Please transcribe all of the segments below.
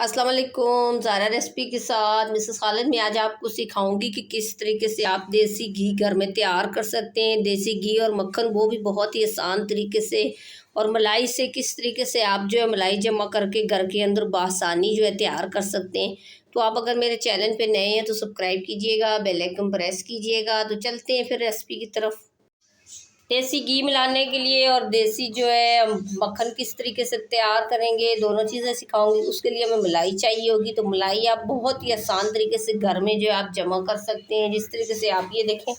अस्सलाम वालेकुम। ज़ारा रेसिपी के साथ मिसेस खालिद मैं आज आपको सिखाऊंगी कि किस तरीके से आप देसी घी घर में तैयार कर सकते हैं। देसी घी और मक्खन वो भी बहुत ही आसान तरीके से, और मलाई से किस तरीके से आप जो है मलाई जमा करके घर के अंदर बआसानी जो है तैयार कर सकते हैं। तो आप अगर मेरे चैनल पे नए हैं तो सब्सक्राइब कीजिएगा, बेल आइकन प्रेस कीजिएगा। तो चलते हैं फिर रेसिपी की तरफ। देसी घी मिलाने के लिए और देसी जो है मक्खन किस तरीके से तैयार करेंगे, दोनों चीज़ें सिखाऊंगी। उसके लिए हमें मलाई चाहिए होगी। तो मलाई आप बहुत ही आसान तरीके से घर में जो है आप जमा कर सकते हैं। जिस तरीके से आप ये देखें,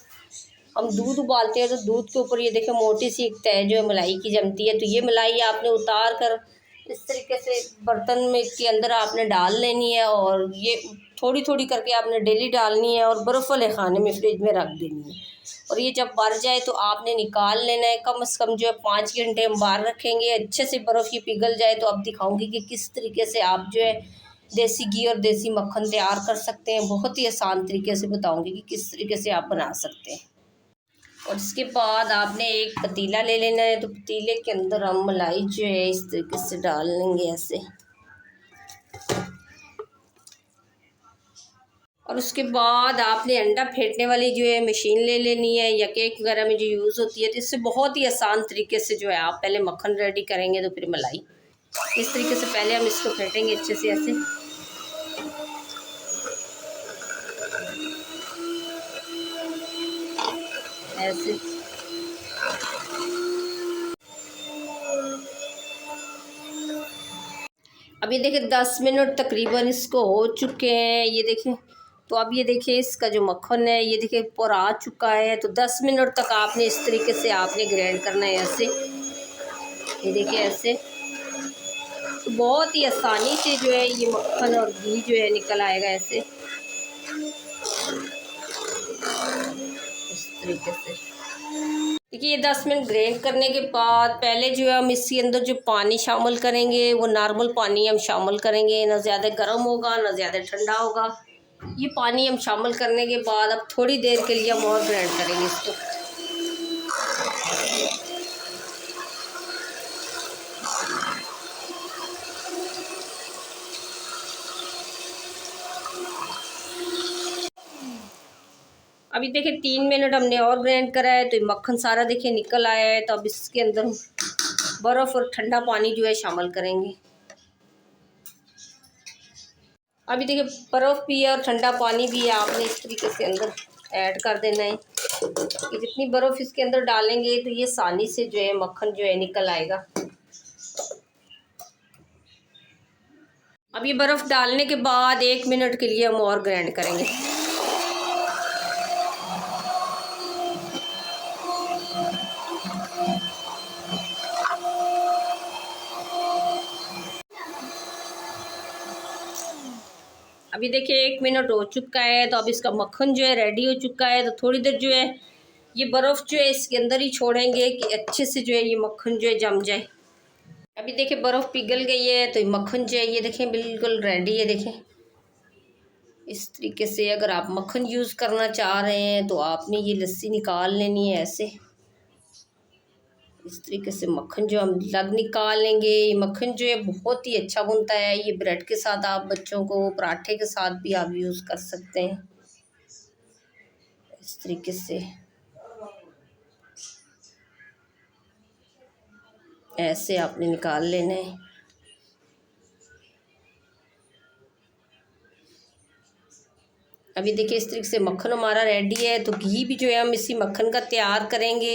हम दूध उबालते हैं तो दूध के ऊपर ये देखें मोटी सी एक तह जो है मलाई की जमती है। तो ये मलाई आपने उतार कर इस तरीके से बर्तन में के अंदर आपने डाल लेनी है, और ये थोड़ी थोड़ी करके आपने डेली डालनी है और बर्फ़ वाले खाने में फ्रिज में रख देनी है। और ये जब भर जाए तो आपने निकाल लेना है। कम से कम जो है 5 घंटे हम बाहर रखेंगे, अच्छे से बर्फ़ ये पिघल जाए। तो अब दिखाऊंगी कि किस तरीके से आप जो है देसी घी और देसी मक्खन तैयार कर सकते हैं। बहुत ही आसान तरीके से बताऊंगी कि किस तरीके से आप बना सकते हैं। और इसके बाद आपने एक पतीला ले लेना है। तो पतीले के अंदर हम मलाई जो है इस तरीके से डाल लेंगे ऐसे। और उसके बाद आपने अंडा फेंटने वाली जो है मशीन ले लेनी है, या केक वगैरह में जो यूज़ होती है। तो इससे बहुत ही आसान तरीके से जो है आप पहले मक्खन रेडी करेंगे तो फिर मलाई। इस तरीके से पहले हम इसको फेंटेंगे अच्छे से ऐसे। ऐसे अब ये देखिए 10 मिनट तकरीबन इसको हो चुके हैं। ये देखें, तो अब ये देखिए इसका जो मक्खन है ये देखिए ऊपर आ चुका है। तो 10 मिनट तक आपने इस तरीके से आपने ग्राइंड करना है ऐसे। ये देखिए ऐसे। तो बहुत ही आसानी से जो है ये मक्खन और घी जो है निकल आएगा ऐसे, इस तरीके से। देखिए ये 10 मिनट ग्राइंड करने के बाद पहले जो है हम इसके अंदर जो पानी शामिल करेंगे वो नॉर्मल पानी हम शामिल करेंगे। ना ज़्यादा गर्म होगा ना ज़्यादा ठंडा होगा। ये पानी हम शामिल करने के बाद अब थोड़ी देर के लिए हम और ग्राइंड करेंगे इसको। अभी देखिए 3 मिनट हमने और ग्राइंड करा है। तो ये मक्खन सारा देखिए निकल आया है। तो अब इसके अंदर बर्फ़ और ठंडा पानी जो है शामिल करेंगे। अभी देखिए बर्फ़ भी है और ठंडा पानी भी है, आपने इस तरीके से अंदर ऐड कर देना है। कि जितनी बर्फ़ इसके अंदर डालेंगे तो ये आसानी से जो है मक्खन जो है निकल आएगा। अब ये बर्फ़ डालने के बाद 1 मिनट के लिए हम और ग्राइंड करेंगे। अभी देखिए 1 मिनट हो चुका है। तो अब इसका मक्खन जो है रेडी हो चुका है। तो थोड़ी देर जो है ये बर्फ़ जो है इसके अंदर ही छोड़ेंगे कि अच्छे से जो है ये मक्खन जो है जम जाए। अभी देखिए बर्फ़ पिघल गई है। तो ये मक्खन जो है ये देखें बिल्कुल रेडी है। देखें इस तरीके से अगर आप मक्खन यूज़ करना चाह रहे हैं तो आपने ये लस्सी निकाल लेनी है ऐसे। इस तरीके से मक्खन जो हम लग निकाल लेंगे। ये मक्खन जो है बहुत ही अच्छा बनता है। ये ब्रेड के साथ आप बच्चों को पराठे के साथ भी आप यूज़ कर सकते हैं। इस तरीके से ऐसे आपने निकाल लेना है। अभी देखिए इस तरीके से मक्खन हमारा रेडी है। तो घी भी जो है हम इसी मक्खन का तैयार करेंगे।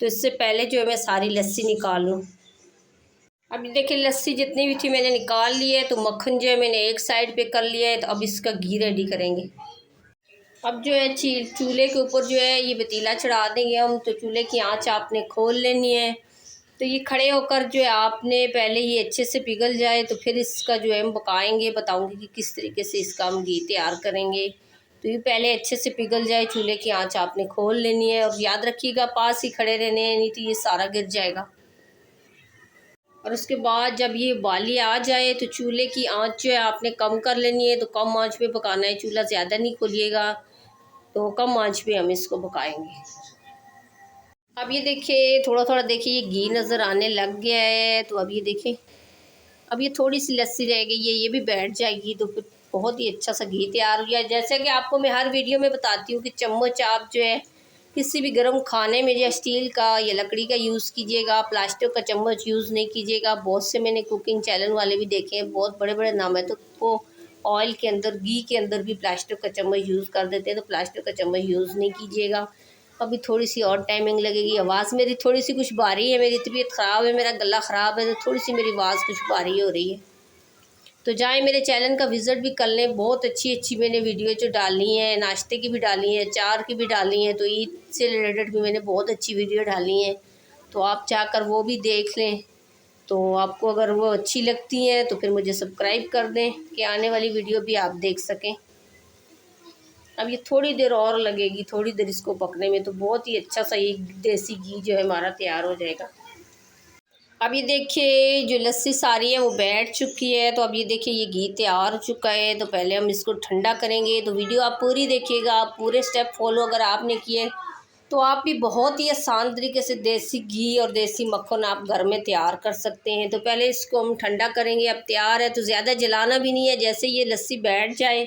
तो इससे पहले जो है मैं सारी लस्सी निकाल लूँ। अभी देखिए लस्सी जितनी भी थी मैंने निकाल ली है। तो मक्खन जो है मैंने एक साइड पे कर लिया है। तो अब इसका घी रेडी करेंगे। अब जो है चूल्हे के ऊपर जो है ये पतीला चढ़ा देंगे हम। तो चूल्हे की आंच आपने खोल लेनी है। तो ये खड़े होकर जो है आपने पहले ये अच्छे से पिघल जाए तो फिर इसका जो है हम पकाएंगे। बताऊंगी कि किस तरीके से इसका हम घी तैयार करेंगे। तो ये पहले अच्छे से पिघल जाए, चूल्हे की आंच आपने खोल लेनी है। और याद रखिएगा पास ही खड़े रहने हैं, नहीं तो ये सारा गिर जाएगा। और उसके बाद जब ये उबाली आ जाए तो चूल्हे की आंच जो है आपने कम कर लेनी है। तो कम आंच पे पकाना है, चूल्हा ज़्यादा नहीं खोलिएगा। तो कम आंच पे हम इसको पकाएंगे। अब ये देखिए थोड़ा थोड़ा देखिए ये घी नज़र आने लग गया है। तो अब ये देखिए अब ये थोड़ी सी लस्सी रह गई है, ये भी बैठ जाएगी तो फिर बहुत ही अच्छा सा घी तैयार हो गया। जैसे कि आपको मैं हर वीडियो में बताती हूँ कि चम्मच आप जो है किसी भी गर्म खाने में या स्टील का या लकड़ी का यूज़ कीजिएगा, प्लास्टिक का चम्मच यूज़ नहीं कीजिएगा। बहुत से मैंने कुकिंग चैनल वाले भी देखे हैं, बहुत बड़े बड़े नाम है, तो वो ऑयल के अंदर, घी के अंदर भी प्लास्टिक का चम्मच यूज़ कर देते हैं, तो प्लास्टिक का चम्मच यूज़ नहीं कीजिएगा। अभी थोड़ी सी और टाइमिंग लगेगी। आवाज़ मेरी थोड़ी सी कुछ भारी है, मेरी तबीयत ख़राब है, मेरा गला ख़राब है, तो थोड़ी सी मेरी आवाज़ कुछ भारी हो रही है। तो जाएँ मेरे चैनल का विज़िट भी कर लें, बहुत अच्छी अच्छी मैंने वीडियो जो डाली हैं, नाश्ते की भी डाली हैं, अचार की भी डाली हैं, तो ईद से रिलेटेड भी मैंने बहुत अच्छी वीडियो डाली हैं, तो आप जाकर वो भी देख लें। तो आपको अगर वो अच्छी लगती हैं तो फिर मुझे सब्सक्राइब कर दें कि आने वाली वीडियो भी आप देख सकें। अब ये थोड़ी देर और लगेगी, थोड़ी देर इसको पकने में, तो बहुत ही अच्छा सा ये देसी घी जो है हमारा तैयार हो जाएगा। अब ये देखिए जो लस्सी सारी है वो बैठ चुकी है, तो अब ये देखिए ये घी तैयार हो चुका है। तो पहले हम इसको ठंडा करेंगे, तो वीडियो आप पूरी देखिएगा, आप पूरे स्टेप फॉलो अगर आपने किए तो आप भी बहुत ही आसान तरीके से देसी घी और देसी मक्खन आप घर में तैयार कर सकते हैं। तो पहले इसको हम ठंडा करेंगे। अब तैयार है तो ज़्यादा जलाना भी नहीं है, जैसे ये लस्सी बैठ जाए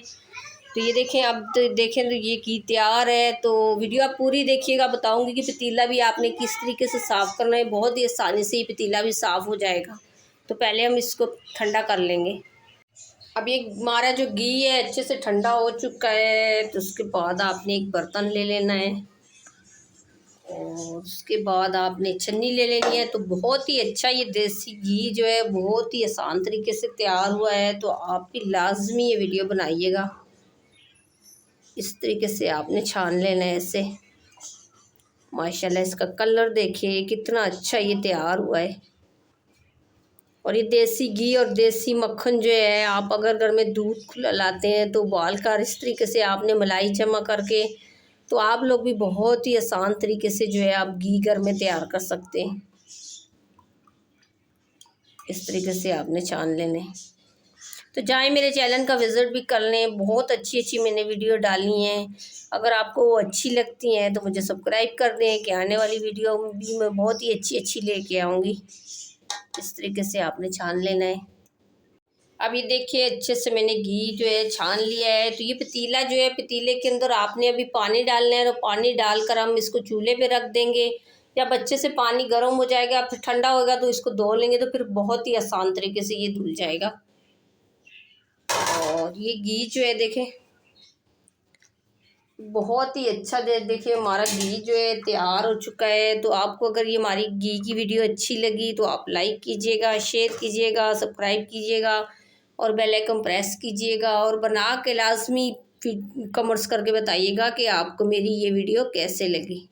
तो ये देखें, अब तो देखें तो ये घी तैयार है। तो वीडियो आप पूरी देखिएगा, बताऊंगी कि पतीला भी आपने किस तरीके से साफ़ करना है, बहुत ही आसानी से ये पतीला भी साफ़ हो जाएगा। तो पहले हम इसको ठंडा कर लेंगे। अब ये हमारा जो घी है अच्छे से ठंडा हो चुका है, तो उसके बाद आपने एक बर्तन ले लेना है और उसके बाद आपने छन्नी ले लेनी है। तो बहुत ही अच्छा ये देसी घी जो है बहुत ही आसान तरीके से तैयार हुआ है, तो आप भी लाजमी ये वीडियो बनाइएगा। इस तरीके से आपने छान लेना है ऐसे। माशाल्लाह इसका कलर देखिए कितना अच्छा ये तैयार हुआ है। और ये देसी घी और देसी मक्खन जो है, आप अगर घर में दूध खुला लाते हैं तो उबाल कर इस तरीके से आपने मलाई जमा करके, तो आप लोग भी बहुत ही आसान तरीके से जो है आप घी घर में तैयार कर सकते हैं। इस तरीके से आपने छान लेने। तो जाएँ मेरे चैनल का विज़िट भी कर लें, बहुत अच्छी अच्छी मैंने वीडियो डाली हैं। अगर आपको वो अच्छी लगती हैं तो मुझे सब्सक्राइब कर दें कि आने वाली वीडियो भी मैं बहुत ही अच्छी अच्छी लेके आऊँगी। इस तरीके से आपने छान लेना है। अब ये देखिए अच्छे से मैंने घी जो है छान लिया है। तो ये पतीला जो है, पतीले के अंदर आपने अभी पानी डालना है, और पानी डालकर हम इसको चूल्हे पे रख देंगे। जब अच्छे से पानी गर्म हो जाएगा फिर ठंडा होगा तो इसको धो लेंगे, तो फिर बहुत ही आसान तरीके से ये धुल जाएगा। और ये घी जो है देखें बहुत ही अच्छा देखिए हमारा घी जो है तैयार हो चुका है। तो आपको अगर ये हमारी घी की वीडियो अच्छी लगी तो आप लाइक कीजिएगा, शेयर कीजिएगा, सब्सक्राइब कीजिएगा और बेल आइकन प्रेस कीजिएगा, और बना के लाजमी कमेंट्स करके बताइएगा कि आपको मेरी ये वीडियो कैसे लगी।